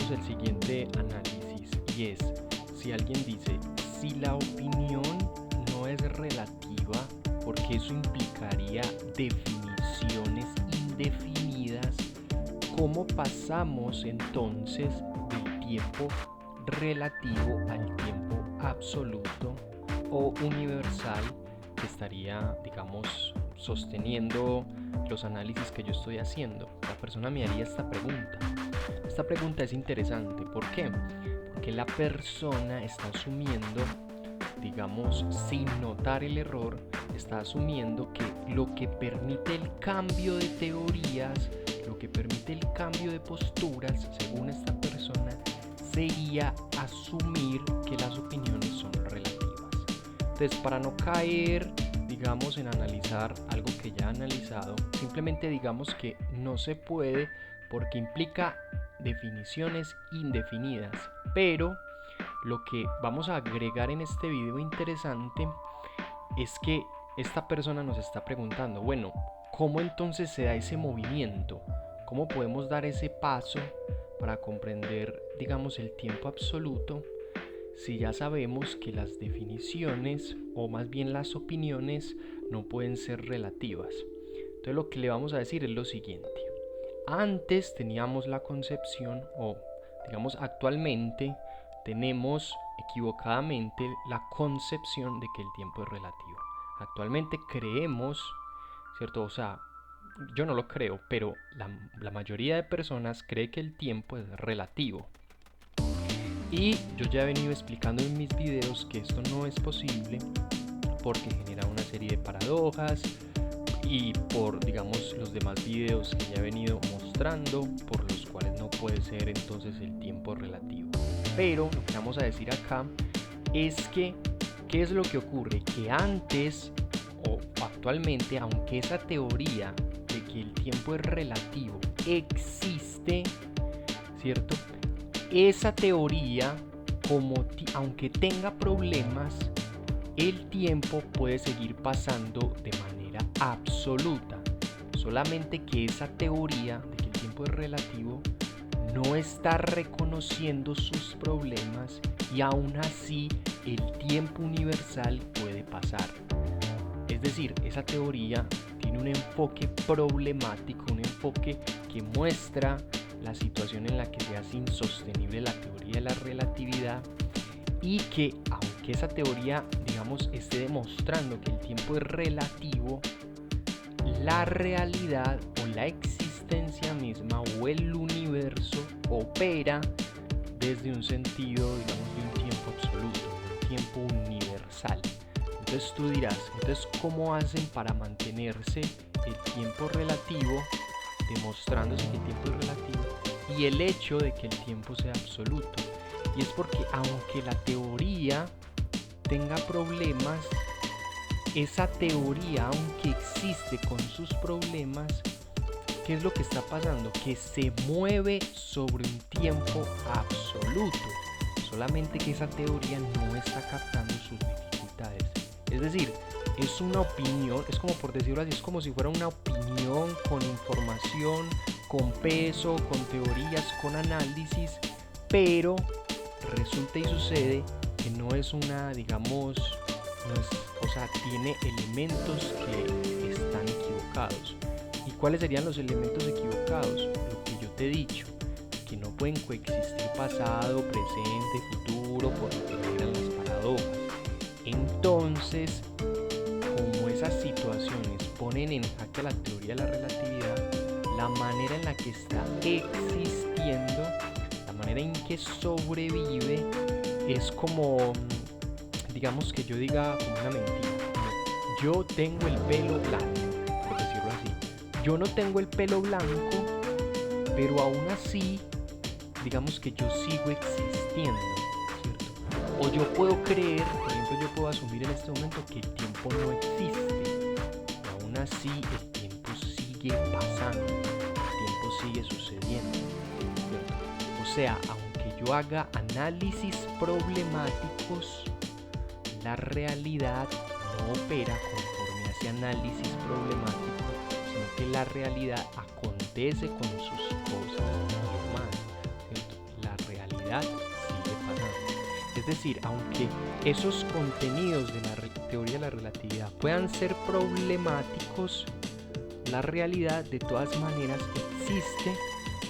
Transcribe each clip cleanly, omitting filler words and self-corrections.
hagamos el siguiente análisis y es, si alguien dice, si la opinión no es relativa, porque eso implicaría definiciones indefinidas, ¿cómo pasamos entonces del tiempo relativo al tiempo absoluto o universal que estaría, digamos, sosteniendo los análisis que yo estoy haciendo? La persona me haría esta pregunta. Esta pregunta es interesante. ¿Por qué? Porque la persona está asumiendo, digamos, sin notar el error, está asumiendo que lo que permite el cambio de teorías, lo que permite el cambio de posturas, según esta persona, sería asumir que las opiniones son relativas. Entonces, para no caer, digamos, en analizar algo que ya he analizado, simplemente digamos que no se puede porque implica definiciones indefinidas. Pero lo que vamos a agregar en este video interesante es que esta persona nos está preguntando, bueno, ¿cómo entonces se da ese movimiento? ¿Cómo podemos dar ese paso para comprender, digamos, el tiempo absoluto si ya sabemos que las definiciones, o más bien las opiniones, no pueden ser relativas? Entonces lo que le vamos a decir es lo siguiente. Antes teníamos la concepción, o digamos actualmente tenemos equivocadamente la concepción de que el tiempo es relativo. Actualmente creemos, ¿cierto? O sea, yo no lo creo, pero la mayoría de personas cree que el tiempo es relativo. Y yo ya he venido explicando en mis videos que esto no es posible porque genera una serie de paradojas y por, digamos, los demás videos que ya he venido mostrando, por los cuales no puede ser entonces el tiempo relativo. Pero lo que vamos a decir acá es que, ¿qué es lo que ocurre? Que antes o actualmente, aunque esa teoría de que el tiempo es relativo existe, ¿cierto? Esa teoría, aunque tenga problemas, el tiempo puede seguir pasando de manera absoluta. Solamente que esa teoría de que el tiempo es relativo no está reconociendo sus problemas y aún así el tiempo universal puede pasar. Es decir, esa teoría tiene un enfoque problemático, un enfoque que muestra la situación en la que se hace insostenible la teoría de la relatividad, y que aunque esa teoría, digamos, esté demostrando que el tiempo es relativo, la realidad o la existencia misma o el universo opera desde un sentido, digamos, de un tiempo absoluto, un tiempo universal. Entonces tú dirás, entonces ¿cómo hacen para mantenerse el tiempo relativo, demostrándose que el tiempo es relativo, y el hecho de que el tiempo sea absoluto? Y es porque aunque la teoría tenga problemas, esa teoría, aunque existe con sus problemas, ¿qué es lo que está pasando? Que se mueve sobre un tiempo absoluto, solamente que esa teoría no está captando sus dificultades. Es decir, es una opinión, es como, por decirlo así, es como si fuera una opinión con información, con peso, con teorías, con análisis, pero resulta y sucede que no es una, digamos, o sea, tiene elementos que están equivocados. ¿Y cuáles serían los elementos equivocados? Lo que yo te he dicho, que no pueden coexistir pasado, presente, futuro, por lo que generan las paradojas. Entonces, como esas situaciones ponen en jaque la teoría de la relatividad, la manera en la que está existiendo, la manera en que sobrevive, es como, digamos, que yo diga como una mentira. Yo tengo el pelo blanco, por decirlo así. Yo no tengo el pelo blanco, pero aún así, digamos que yo sigo existiendo, ¿cierto? O yo puedo creer, por ejemplo, yo puedo asumir en este momento que el tiempo no existe, y aún así el tiempo sigue pasando, el tiempo sigue sucediendo, ¿cierto? O sea, aunque yo haga análisis problemáticos, la realidad no opera conforme a ese análisis problemático, sino que la realidad acontece con sus cosas normales, ¿cierto? La realidad sigue pasando. Es decir, aunque esos contenidos de la teoría de la relatividad puedan ser problemáticos, la realidad de todas maneras existe,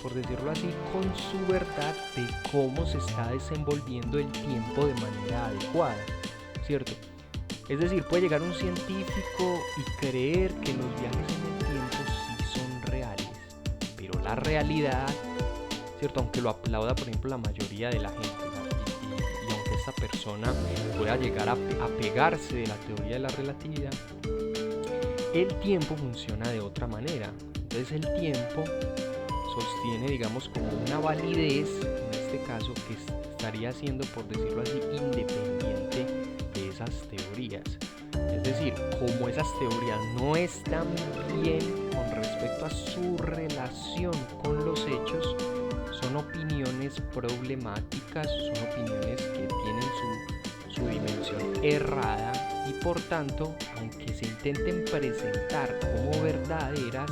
por decirlo así, con su verdad de cómo se está desenvolviendo el tiempo de manera adecuada, ¿cierto? Es decir, puede llegar un científico y creer que los viajes en el tiempo sí son reales, pero la realidad, ¿cierto? Aunque lo aplauda, por ejemplo, la mayoría de la gente, y aunque esta persona pueda llegar a pegarse de la teoría de la relatividad, el tiempo funciona de otra manera. Entonces el tiempo sostiene, digamos, como una validez, en este caso, que estaría siendo, por decirlo así, independiente de esas teorías. Es decir, como esas teorías no están bien con respecto a su relación con los hechos, son opiniones problemáticas, son opiniones que tienen su dimensión errada y por tanto, aunque se intenten presentar como verdaderas,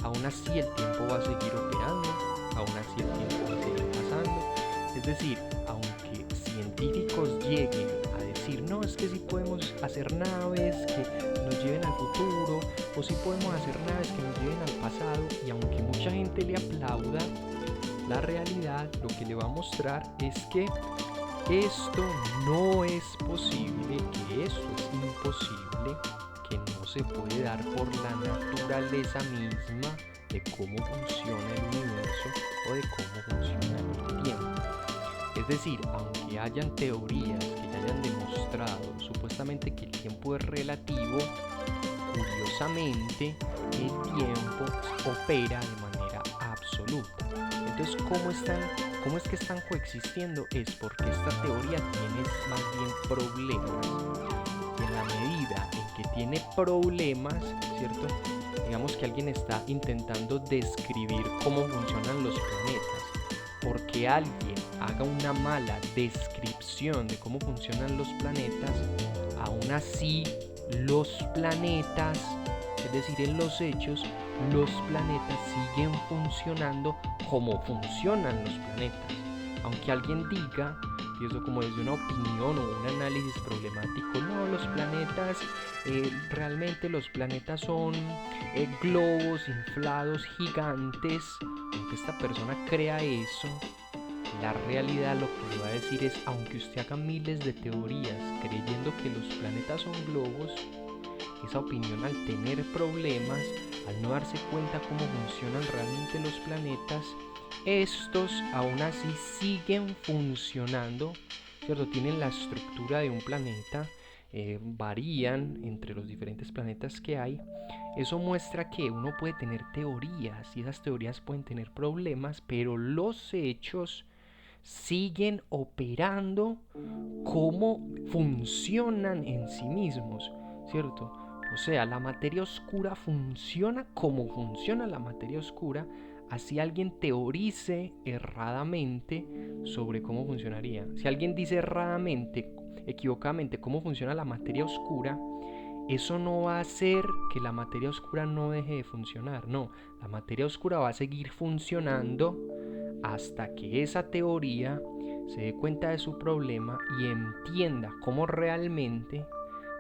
aún así el tiempo va a seguir operando, aún así el tiempo va a seguir pasando. Es decir, aunque científicos lleguen a decir, no, es que sí podemos hacer naves que nos lleven al futuro, o sí podemos hacer naves que nos lleven al pasado, y aunque mucha gente le aplauda, la realidad lo que le va a mostrar es que esto no es posible, que esto es imposible, que no se puede dar por la naturaleza misma de cómo funciona el universo o de cómo funciona el tiempo. Es decir, aunque hayan teorías que ya hayan demostrado supuestamente que el tiempo es relativo, curiosamente el tiempo opera de manera absoluta. Entonces, ¿cómo es que están coexistiendo? Es porque esta teoría tiene más bien problemas. Y en la medida en que tiene problemas, ¿cierto? Digamos que alguien está intentando describir cómo funcionan los planetas. Porque alguien haga una mala descripción de cómo funcionan los planetas, aún así los planetas, es decir, en los hechos, los planetas siguen funcionando como funcionan los planetas. Aunque alguien diga, y eso como desde una opinión o un análisis problemático, no, los planetas, realmente los planetas son globos inflados gigantes, aunque esta persona crea eso, la realidad lo que le va a decir es, aunque usted haga miles de teorías creyendo que los planetas son globos, esa opinión, al tener problemas, al no darse cuenta cómo funcionan realmente los planetas, estos aún así siguen funcionando, ¿cierto? Tienen la estructura de un planeta, varían entre los diferentes planetas que hay. Eso muestra que uno puede tener teorías y esas teorías pueden tener problemas, pero los hechos siguen operando como funcionan en sí mismos, ¿cierto? O sea, la materia oscura funciona como funciona la materia oscura, así alguien teorice erradamente sobre cómo funcionaría. Si alguien dice erradamente, equivocadamente, cómo funciona la materia oscura, eso no va a hacer que la materia oscura no deje de funcionar. No, la materia oscura va a seguir funcionando hasta que esa teoría se dé cuenta de su problema y entienda cómo realmente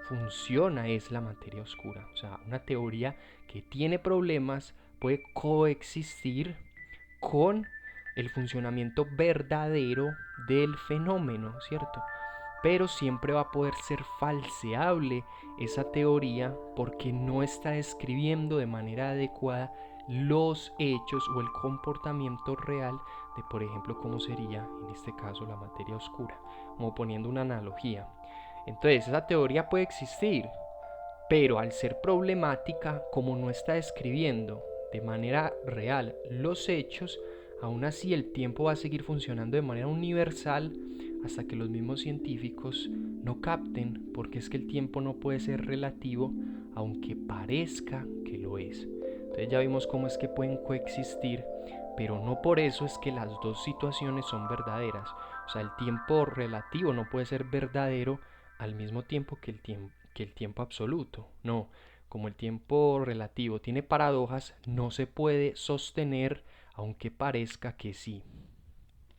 funciona es la materia oscura. O sea, una teoría que tiene problemas puede coexistir con el funcionamiento verdadero del fenómeno, ¿cierto? Pero siempre va a poder ser falseable esa teoría porque no está describiendo de manera adecuada los hechos o el comportamiento real de, por ejemplo, cómo sería en este caso la materia oscura, como poniendo una analogía. Entonces, esa teoría puede existir, pero al ser problemática, como no está describiendo de manera real los hechos, aún así el tiempo va a seguir funcionando de manera universal hasta que los mismos científicos no capten, porque es que el tiempo no puede ser relativo, aunque parezca que lo es. Entonces ya vimos cómo es que pueden coexistir, pero no por eso es que las dos situaciones son verdaderas. O sea, el tiempo relativo no puede ser verdadero al mismo tiempo que el tiempo absoluto. No, como el tiempo relativo tiene paradojas, no se puede sostener aunque parezca que sí.